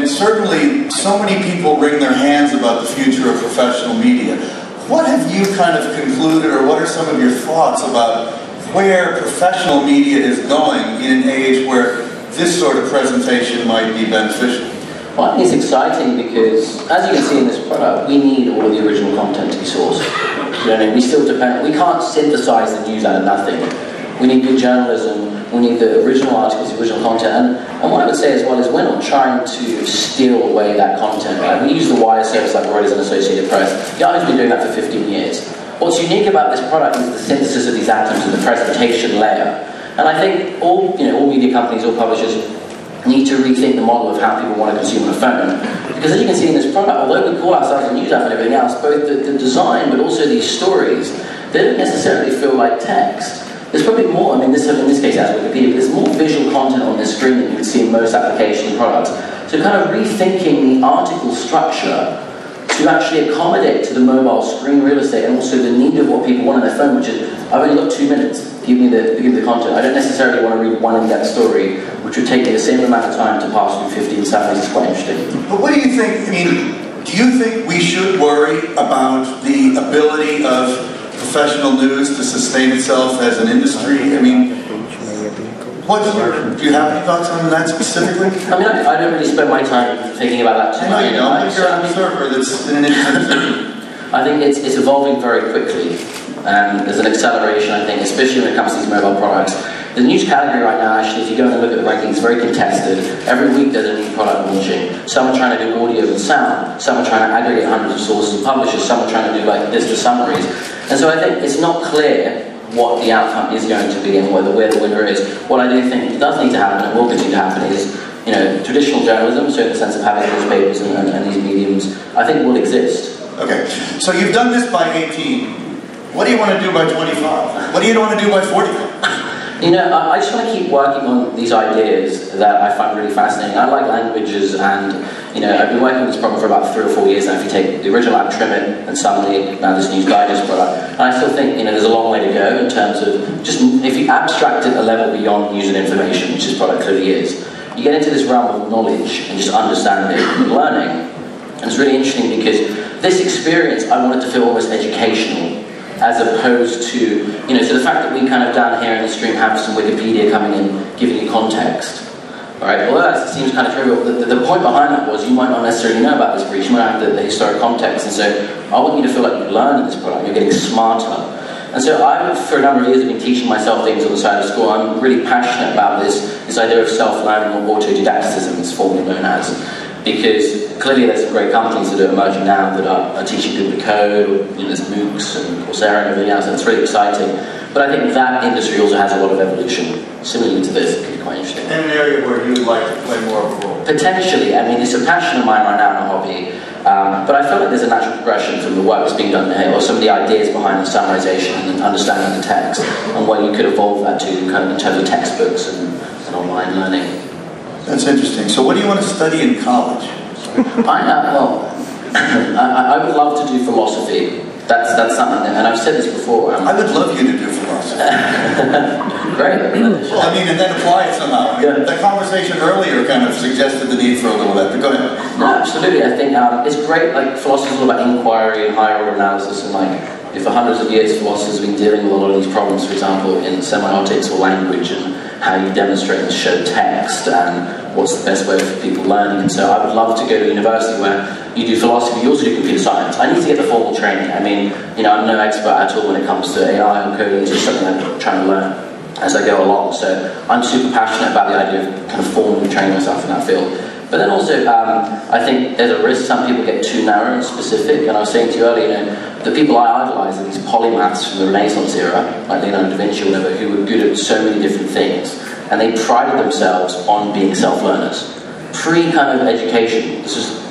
certainly so many people wring their hands about the future of professional media. What have you kind of concluded, or what are some of your thoughts about where professional media is going in an age where this sort of presentation might be beneficial? Well, I think it's exciting because, as you can see in this product, we need all of the original content to be sourced. You know what I mean? We still depend, we can't synthesize the news out of nothing. We need good journalism, we need the original articles, the original content, and what I would say as well is we're not trying to steal away that content, right? We use the wire service like Reuters and Associated Press. Yahoo's been doing that for 15 years. What's unique about this product is the synthesis of these atoms and the presentation layer. And I think all media companies, all publishers, need to rethink the model of how people want to consume on a phone. Because as you can see in this product, although we call ourselves a news app and everything else, both the design but also these stories, they don't necessarily feel like text. There's probably more, I mean, in this case as Wikipedia, but there's more visual content on this screen than you would see in most application products. So kind of rethinking the article structure to actually accommodate to the mobile screen real estate and also the need of what people want on their phone, which is, I've only got 2 minutes, give me the content. I don't necessarily want to read one in-depth story, which would take me the same amount of time to pass through 15 summaries. It's quite interesting. But what do you think, I mean, do you think we should worry about the ability of professional news to sustain itself as an industry? I mean, do you have any thoughts on that specifically? I mean, I don't really spend my time thinking about that too much. No, you don't, but you're an observer that's in an industry. I think it's evolving very quickly. There's an acceleration, I think, especially when it comes to these mobile products. The news category right now, actually, if you go and look at the rankings, it's very contested. Every week there's a new product launching. Some are trying to do audio and sound. Some are trying to aggregate hundreds of sources and publishers. Some are trying to do like this for summaries. And so I think it's not clear what the outcome is going to be and where the winner is. What I do think does need to happen and will continue to happen is, you know, traditional journalism, so in the sense of having newspapers and these mediums, I think will exist. Okay, so you've done this by 18. What do you want to do by 25? What do you want to do by 45? You know, I just want to keep working on these ideas that I find really fascinating. I like languages, and you know, I've been working on this problem for about 3 or 4 years now. If you take the original app, trim it, and Summly, now this News Digest product, and I still think, you know, there's a long way to go in terms of just if you abstract it a level beyond news and information, which this product clearly is, you get into this realm of knowledge and just understanding and learning. And it's really interesting because this experience, I want it to feel almost educational, as opposed to, you know, so the fact that we kind of down here in the stream have some Wikipedia coming in, giving you context, all right, although that seems kind of trivial, the point behind that was you might not necessarily know about this breach, you might have the historic context, and so I want you to feel like you've learned this product, you're getting smarter. And so I, for a number of years, have been teaching myself things on the side of school. I'm really passionate about this idea of self-learning, or autodidacticism, it's formerly known as. Because clearly there's some great companies that are emerging now that are teaching people to code, you know, there's MOOCs and Coursera and everything else, and it's really exciting. But I think that industry also has a lot of evolution, similarly to this. It could be quite interesting. In an area where you would like to play more of a role? Potentially. I mean, it's a passion of mine right now and a hobby. But I feel like there's a natural progression from the work that's being done here, or some of the ideas behind the summarization and understanding the text, and where you could evolve that to kind of in terms of textbooks and online learning. That's interesting. So what do you want to study in college? I would love to do philosophy. That's something that, and I've said this before. I would love you to do philosophy. Great. Well, I mean, and then apply it somehow. I mean, that conversation earlier kind of suggested the need for a little of that, but go ahead. No, absolutely. I think it's great. Like, philosophy is all about inquiry and higher order analysis, and like, for hundreds of years, philosophers have been dealing with a lot of these problems, for example, in semiotics or language, and how you demonstrate and show text, and what's the best way for people learning. And so I would love to go to university where you do philosophy, you also do computer science. I need to get the formal training. I mean, you know, I'm no expert at all when it comes to AI or coding. It's just something I'm trying to learn as I go along. So I'm super passionate about the idea of kind of formally training myself in that field. But then also, I think there's a risk some people get too narrow and specific. And I was saying to you earlier, you know, the people I idolize are these polymaths from the Renaissance era, like Leonardo da Vinci or whatever, who were good at so many different things. And they prided themselves on being self-learners. Pre kind of education.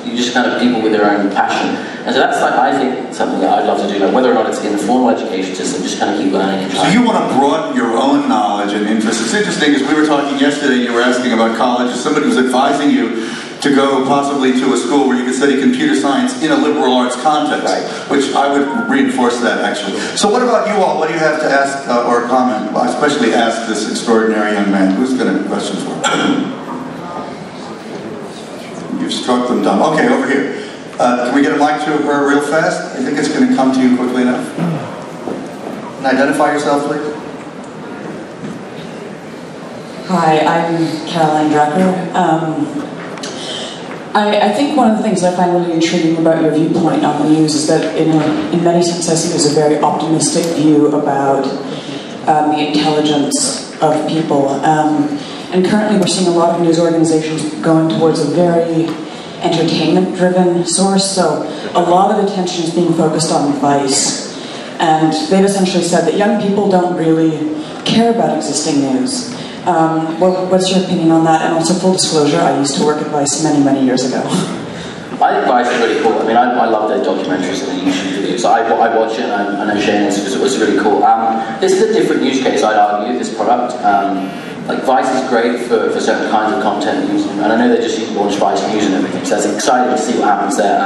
You just kind of people with their own passion. And so that's like, I think, something that I'd love to do. Like, whether or not it's in the formal education system, just kind of keep learning and trying. So you want to broaden your own knowledge and interests. It's interesting, as we were talking yesterday, you were asking about college. Somebody was advising you to go possibly to a school where you could study computer science in a liberal arts context, right, which I would reinforce that, actually. So what about you all? What do you have to ask or comment? Well, especially ask this extraordinary young man. Who's got a question for him? You've struck them dumb. Okay, over here. Can we get a mic to her real fast? I think it's going to come to you quickly enough. And identify yourself, please. Hi, I'm Caroline Drucker. I think one of the things I find really intriguing about your viewpoint on the news is that in many senses I see there's a very optimistic view about the intelligence of people. And currently we're seeing a lot of news organizations going towards a very entertainment-driven source, so a lot of attention is being focused on Vice. And they've essentially said that young people don't really care about existing news. What's your opinion on that? And also, full disclosure, I used to work at Vice many, many years ago. I think Vice is really cool. I mean, I love their documentaries and their YouTube videos. I watch it, and I know Shane is because it was really cool. This is a different use case, I'd argue, this product. Like, Vice is great for certain kinds of content news, and I know they just launched Vice News and everything, so it's exciting to see what happens there.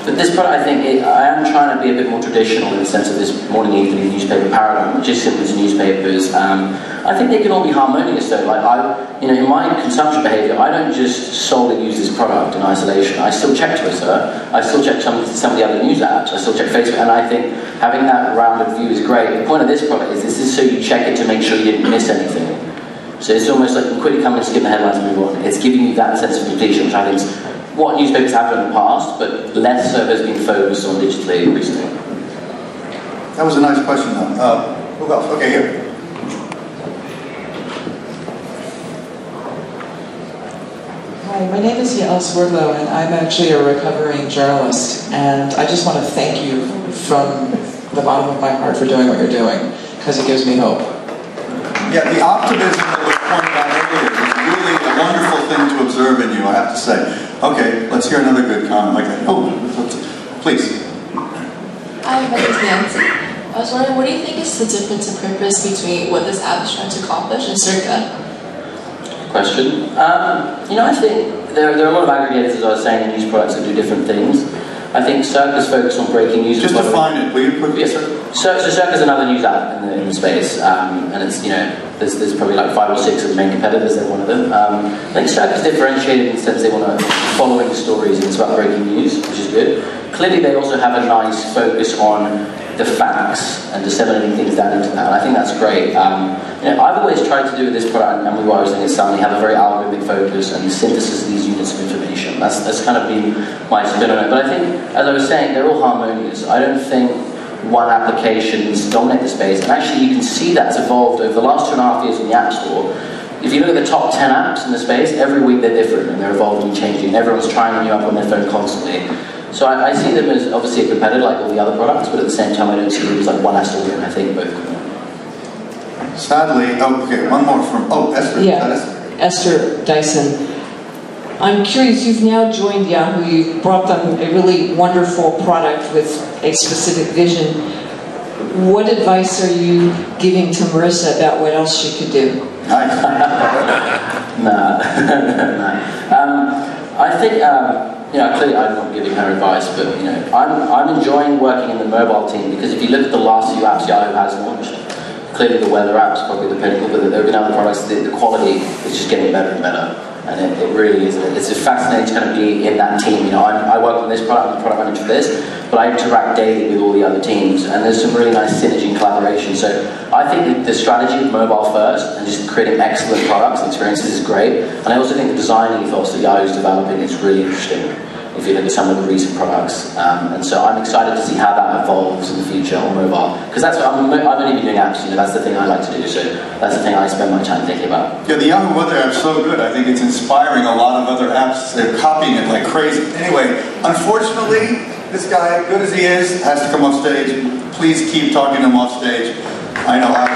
But this product, I think, I am trying to be a bit more traditional in the sense of this morning evening newspaper paradigm, which is simply newspapers. I think they can all be harmonious though. Like in my consumption behaviour, I don't just solely use this product in isolation. I still check Twitter, I still check some of the other news apps, I still check Facebook, and I think having that rounded view is great. The point of this product is this is so you check it to make sure you didn't miss anything. So it's almost like you quickly come and skim the headlines and move on. It's giving you that sense of completion, which I think is what newspapers have done in the past, but less so has been focused on digitally recently. That was a nice question, though. Who else? Okay, here. Hi, my name is Yael Swerdlow, and I'm actually a recovering journalist. And I just want to thank you from the bottom of my heart for doing what you're doing, because it gives me hope. Yeah, the optimism that was pointed out earlier is really a wonderful thing to observe in you, I have to say. Okay, let's hear another good comment like that. Oh, please. Hi, my name is Nancy. I was wondering, what do you think is the difference in purpose between what this app is trying to accomplish and Circa? Question. I think there are a lot of aggregators, as I was saying, in news products that do different things. I think Circa's focused on breaking news. Just define it, will you quickly? Yes, so Circa's another news app in the space, and it's, there's probably like 5 or 6 of the main competitors, they're one of them. I think Circa's differentiated in the sense they want to following the stories and it's about breaking news, which is good. Clearly they also have a nice focus on the facts and disseminating things down into that, and I think that's great. I've always tried to do with this product, and we were always doing it Summly, have a very algorithmic focus and the synthesis of these units of information. That's kind of been my spin on it. But I think, as I was saying, they're all harmonious. I don't think one applications dominate the space, and actually you can see that's evolved over the last 2.5 years in the App Store. If you look at the top 10 apps in the space, every week they're different and they're evolving and changing, and everyone's trying new up on their phone constantly. So I see them as obviously a competitor like all the other products, but at the same time I don't see them as like one has to win. I think both can win. Sadly, okay, one more from, Esther. Yeah, Esther Dyson. I'm curious, you've now joined Yahoo, you've brought them a really wonderful product with a specific vision. What advice are you giving to Marissa about what else she could do? Nah. I think, clearly I'm not giving her advice, but I'm enjoying working in the mobile team because if you look at the last few apps Yahoo has launched, clearly the weather app's probably the pinnacle, but there have been other products, the quality is just getting better and better. And it really is. It's just fascinating to kind of be in that team. I work on this product, I'm the product manager for this, but I interact daily with all the other teams, and there's some really nice synergy and collaboration. So I think the strategy of mobile first and just creating excellent products and experiences is great. And I also think the design ethos that Yahoo's developing is really interesting if you look at some of the recent products. And so I'm excited to see how that evolves in the future on mobile. Because that's what I've only been doing apps, that's the thing I like to do. So that's the thing I spend my time thinking about. Yeah, the Yahoo weather app's so good. I think it's inspiring a lot of other apps. They're copying it like crazy. Anyway, unfortunately, this guy, good as he is, has to come off stage. Please keep talking to him off stage. I know.